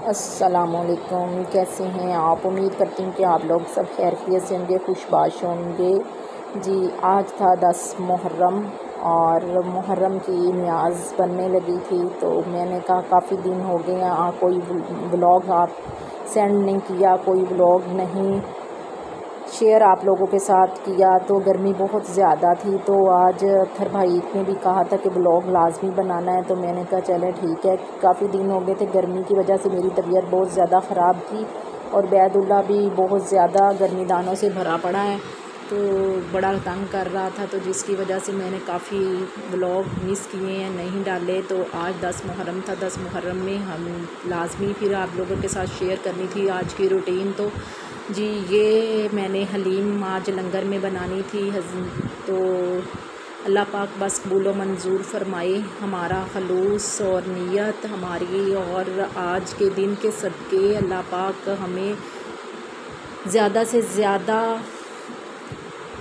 अस्सलामुअलैकुम, कैसे हैं आप। उम्मीद करती हूँ कि आप लोग सब खैरियत से होंगे, खुशबाश होंगे। जी, आज था 10 मुहर्रम और मुहर्रम की न्याज़ बनने लगी थी, तो मैंने कहा काफ़ी दिन हो गए हैं कोई व्लॉग आप सेंड नहीं किया, कोई व्लॉग नहीं शेयर आप लोगों के साथ किया। तो गर्मी बहुत ज़्यादा थी, तो आज अत्थर भाई ने भी कहा था कि ब्लॉग लाजमी बनाना है, तो मैंने कहा चलें ठीक है। काफ़ी दिन हो गए थे, गर्मी की वजह से मेरी तबीयत बहुत ज़्यादा ख़राब थी और बैदुल्ला भी बहुत ज़्यादा गर्मी दानों से भरा पड़ा है, तो बड़ा तंग कर रहा था, तो जिसकी वजह से मैंने काफ़ी व्लॉग मिस किए हैं, नहीं डाले। तो आज 10 मुहर्रम था, 10 मुहर्रम में हम लाजमी फिर आप लोगों के साथ शेयर करनी थी आज की रूटीन। तो जी, ये मैंने हलीम आज लंगर में बनानी थी। तो अल्लाह पाक बस कबूल मंजूर फ़रमाए हमारा खलूस और नियत हमारी, और आज के दिन के सदक़े अल्लाह पाक हमें ज़्यादा से ज़्यादा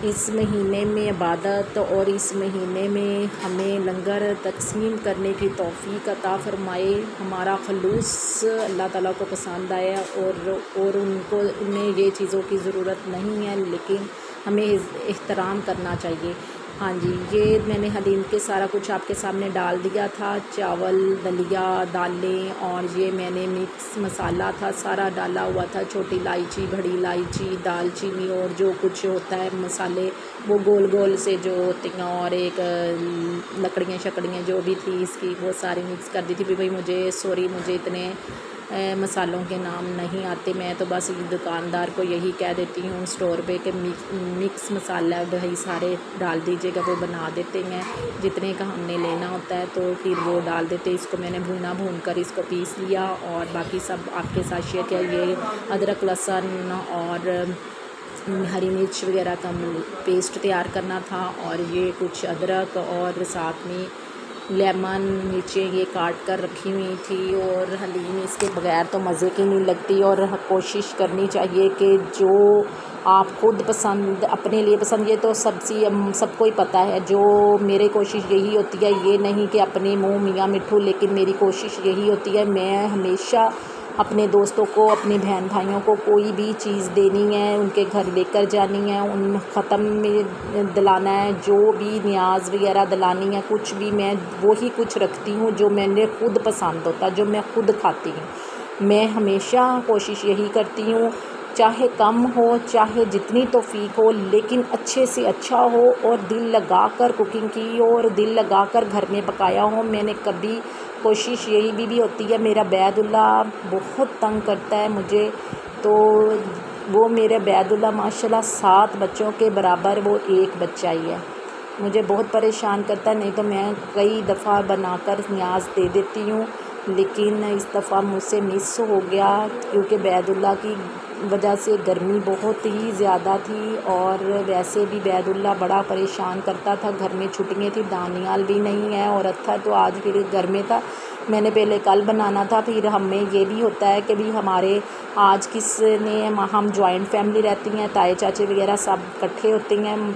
इस महीने में इबादत और इस महीने में हमें लंगर तकसीम करने की तौफ़ीक अता फ़रमाए। हमारा खलूस अल्लाह ताला को पसंद आया और उन्हें ये चीज़ों की ज़रूरत नहीं है, लेकिन हमें एहतराम करना चाहिए। हाँ जी, ये मैंने हलीम के सारा कुछ आपके सामने डाल दिया था, चावल, दलिया, दालें, और ये मैंने मिक्स मसाला था सारा डाला हुआ था, छोटी इलायची, बड़ी इलायची, दालचीनी और जो कुछ होता है मसाले वो गोल गोल से जो होती हैं, और एक लकड़ियाँ शकड़ियाँ जो भी थी इसकी वो सारी मिक्स कर दी थी। भाई मुझे इतने मसालों के नाम नहीं आते, मैं तो बस दुकानदार को यही कह देती हूँ स्टोर पे कि मिक्स मसाला भाई सारे डाल दीजिएगा, वो बना देते हैं जितने का हमने लेना होता है, तो फिर वो डाल देते। इसको मैंने भून कर इसको पीस लिया और बाकी सब आपके साथ शेयर किया। ये अदरक, लहसुन और हरी मिर्च वगैरह का पेस्ट तैयार करना था, और ये कुछ अदरक और साथ में लेमन मिर्चें ये काट कर रखी हुई थी। और हलीम इसके बगैर तो मज़े की नहीं लगती, और कोशिश करनी चाहिए कि जो आप खुद पसंद अपने लिए पसंद, ये तो सबको ही पता है। जो मेरी कोशिश यही होती है, ये नहीं कि अपने मुँह मियाँ मिट्ठू, लेकिन मेरी कोशिश यही होती है, मैं हमेशा अपने दोस्तों को, अपने बहन भाइयों को कोई भी चीज़ देनी है, उनके घर लेकर जानी है, उन ख़त्म में दिलाना है, जो भी न्याज़ वगैरह दिलानी है, कुछ भी मैं वही कुछ रखती हूँ जो मैंने खुद पसंद होता, जो मैं खुद खाती हूँ। मैं हमेशा कोशिश यही करती हूँ, चाहे कम हो चाहे जितनी तौफीक हो, लेकिन अच्छे से अच्छा हो और दिल लगा कर कुकिंग की हो और दिल लगा कर घर में पकाया हो। मैंने कभी कोशिश यही भी होती है, मेरा बैदुल्ला बहुत तंग करता है मुझे, तो वो मेरे बैदुल्ला माशाल्लाह 7 बच्चों के बराबर वो एक बच्चा ही है, मुझे बहुत परेशान करता है। नहीं तो मैं कई दफ़ा बनाकर न्याज़ दे देती हूँ, लेकिन इस दफ़ा मुझसे मिस हो गया क्योंकि बैदुल्ला की वजह से गर्मी बहुत ही ज़्यादा थी, और वैसे भी बैदुल्ला बड़ा परेशान करता था। घर में छुट्टियाँ थी, दानियाल भी नहीं है और अच्छा तो आज फिर घर में था। मैंने पहले कल बनाना था, फिर हमें ये भी होता है कि भी हमारे आज किसने हम जॉइंट फैमिली रहती हैं, ताए चाचे वगैरह सब इकट्ठे होते हैं,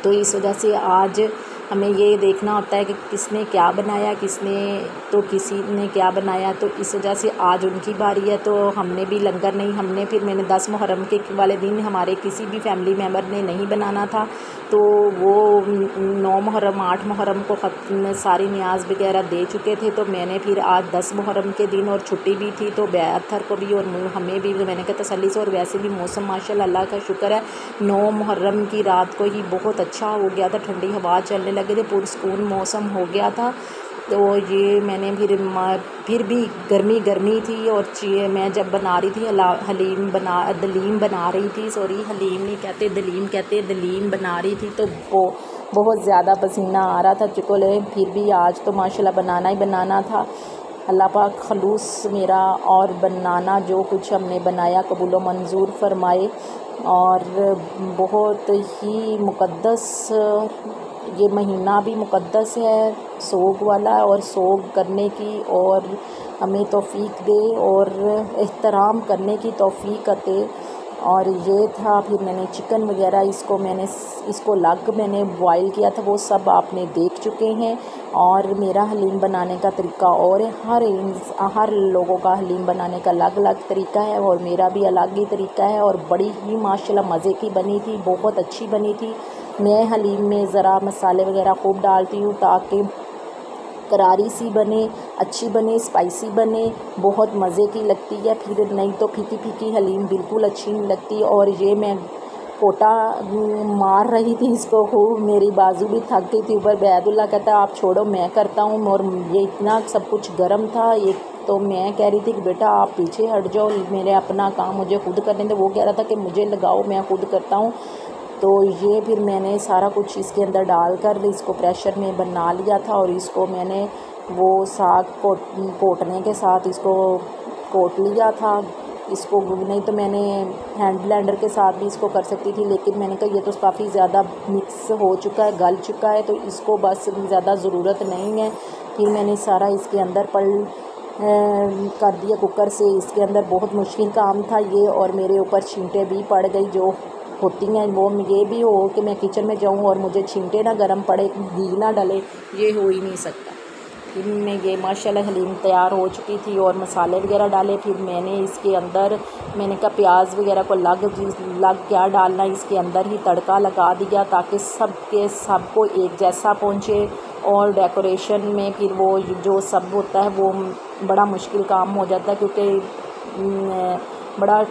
तो इस वजह से आज हमें ये देखना होता है कि किसने क्या बनाया, किसी ने क्या बनाया, तो इस वजह से आज उनकी बारी है। तो हमने भी लंगर नहीं, फिर मैंने 10 मुहर्रम के वाले दिन हमारे किसी भी फैमिली मेम्बर ने नहीं बनाना था, तो वो 9 मुहर्रम 8 मुहर्रम को सारी न्याज़ वगैरह दे चुके थे, तो मैंने फिर आज 10 मुहर्रम के दिन और छुट्टी भी थी, तो बैथर को भी और हमें भी मैंने कहा तसल्ली से। और वैसे भी मौसम माशाल्लाह अल्लाह का शुक्र है, 9 मुहर्रम की रात को ही बहुत अच्छा हो गया था, ठंडी हवा चलने लगे थे, पुरसकून मौसम हो गया था। तो ये मैंने फिर भी गर्मी थी, और मैं जब बना रही थी दलीम बना रही थी, सॉरी हलीम नहीं कहते दलीम बना रही थी, तो बहुत ज़्यादा पसीना आ रहा था चुकोले। फिर भी आज तो माशाल्लाह बनाना ही बनाना था। अल्लाह पाक खलूस मेरा और बनाना जो कुछ हमने बनाया कबूल मंजूर फ़रमाए, और बहुत ही मुक़द्दस ये महीना भी मुक़द्दस है, सोग वाला, और सोग करने की और हमें तौफ़ीक दे और एहतराम करने की तौफ़ीक दे। और ये था। फिर मैंने चिकन वगैरह इसको मैंने बॉईल किया था, वो सब आपने देख चुके हैं। और मेरा हलीम बनाने का तरीका और हर लोगों का हलीम बनाने का अलग अलग तरीका है, और मेरा भी अलग ही तरीका है। और बड़ी ही माशाल्लाह मज़े की बनी थी, बहुत अच्छी बनी थी। मैं हलीम में ज़रा मसाले वगैरह खूब डालती हूँ ताकि करारी सी बने, अच्छी बने, स्पाइसी बने, बहुत मज़े की लगती है। फिर नहीं तो फीकी फीकी हलीम बिल्कुल अच्छी नहीं लगती। और ये मैं कोटा मार रही थी इसको खूब, मेरी बाजू भी थक गई थी। ऊपर बैदुल्ला कहता है आप छोड़ो मैं करता हूँ, और ये इतना सब कुछ गर्म था। एक तो मैं कह रही थी कि बेटा आप पीछे हट जाओ, मेरे अपना काम मुझे खुद करने दे। वो कह रहा था कि मुझे लगाओ मैं खुद करता हूँ। तो ये फिर मैंने सारा कुछ इसके अंदर डालकर इसको प्रेशर में बना लिया था, और इसको मैंने वो साग कोटने के साथ इसको कोट लिया था। इसको नहीं तो मैंने हैंड ब्लेंडर के साथ भी इसको कर सकती थी, लेकिन मैंने कहा ये तो काफ़ी ज़्यादा मिक्स हो चुका है, गल चुका है, तो इसको बस ज़्यादा ज़रूरत नहीं है। फिर मैंने सारा इसके अंदर कर दिया कुकर से। इसके अंदर बहुत मुश्किल काम था ये, और मेरे ऊपर छींटे भी पड़ गई जो होती हैं। वो ये भी हो कि मैं किचन में जाऊं और मुझे छींटे ना गरम पड़े, घी ना डले, ये हो ही नहीं सकता। फिर मैं ये माशाल्लाह हलीम तैयार हो चुकी थी, और मसाले वगैरह डाले। फिर मैंने इसके अंदर मैंने कहा प्याज वगैरह को लग क्या डालना, इसके अंदर ही तड़का लगा दिया ताकि सबको एक जैसा पहुँचे। और डेकोरेशन में फिर वो जो सब होता है वो बड़ा मुश्किल काम हो जाता है, क्योंकि बड़ा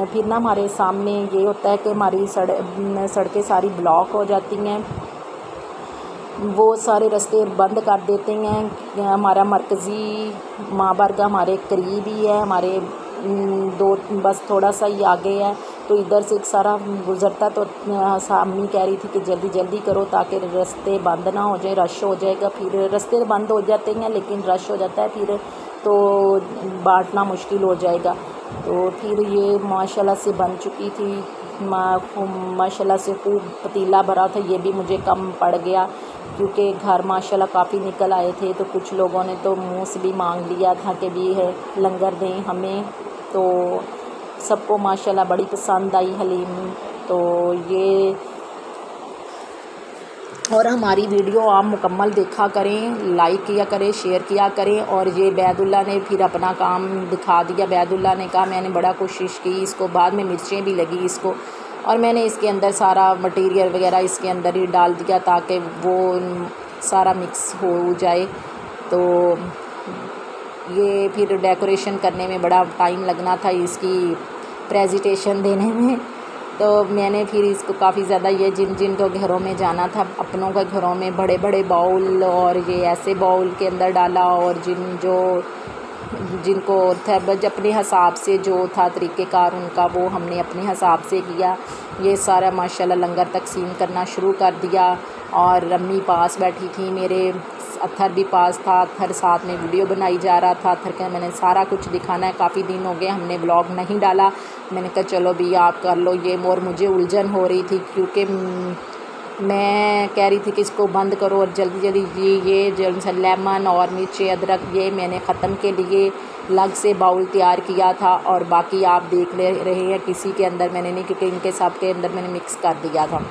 फिर ना हमारे सामने ये होता है कि हमारी सड़कें सारी ब्लॉक हो जाती हैं, वो सारे रास्ते बंद कर देते हैं। हमारा मरकज़ी माँ बारगाह हमारे करीब ही है, हमारे दो बस थोड़ा सा ही आगे है। तो इधर से एक सारा गुज़रता, तो अम्मी कह रही थी कि जल्दी जल्दी करो ताकि रास्ते बंद ना हो जाए, रश हो जाएगा। फिर रास्ते बंद हो जाते हैं लेकिन रश हो जाता है, फिर तो बांटना मुश्किल हो जाएगा। तो फिर ये माशाल्लाह से बन चुकी थी, माशाल्लाह से खूब पतीला भरा था। ये भी मुझे कम पड़ गया क्योंकि घर माशाल्लाह काफ़ी निकल आए थे, तो कुछ लोगों ने तो मुँह से भी मांग लिया था कि भी है लंगर दें हमें। तो सबको माशाल्लाह बड़ी पसंद आई हलीम। तो ये और हमारी वीडियो आप मुकम्मल देखा करें, लाइक किया करें, शेयर किया करें। और ये बैदुल्ला ने फिर अपना काम दिखा दिया। बैदुल्ला ने कहा मैंने बड़ा कोशिश की, इसको बाद में मिर्चें भी लगी इसको, और मैंने इसके अंदर सारा मटेरियल वगैरह इसके अंदर ही डाल दिया ताकि वो सारा मिक्स हो जाए। तो ये फिर डेकोरेशन करने में बड़ा टाइम लगना था, इसकी प्रेजेंटेशन देने में। तो मैंने फिर इसको काफ़ी ज़्यादा ये जिन को घरों में जाना था, अपनों के घरों में बड़े बड़े बाउल और ये ऐसे बाउल के अंदर डाला, और जिनको था अपने हिसाब से जो था तरीक़ेकार उनका, वो हमने अपने हिसाब से किया। ये सारा माशाल्लाह लंगर तकसीम करना शुरू कर दिया। और अम्मी पास बैठी थी, मेरे अत्थर भी पास था, अत्थर साथ में वीडियो बनाई जा रहा था। अत्थर का मैंने सारा कुछ दिखाना है, काफ़ी दिन हो गए हमने व्लॉग नहीं डाला। मैंने कहा चलो भी आप कर लो ये, और मुझे उलझन हो रही थी क्योंकि मैं कह रही थी कि इसको बंद करो और जल्दी जल्दी ये जो लेमन और मिर्ची अदरक ये मैंने ख़त्म के लिए अलग से बाउल तैयार किया था, और बाकी आप देख ले रहे हैं किसी के अंदर मैंने नहीं, क्योंकि इनके सब के अंदर मैंने मिक्स कर दिया था।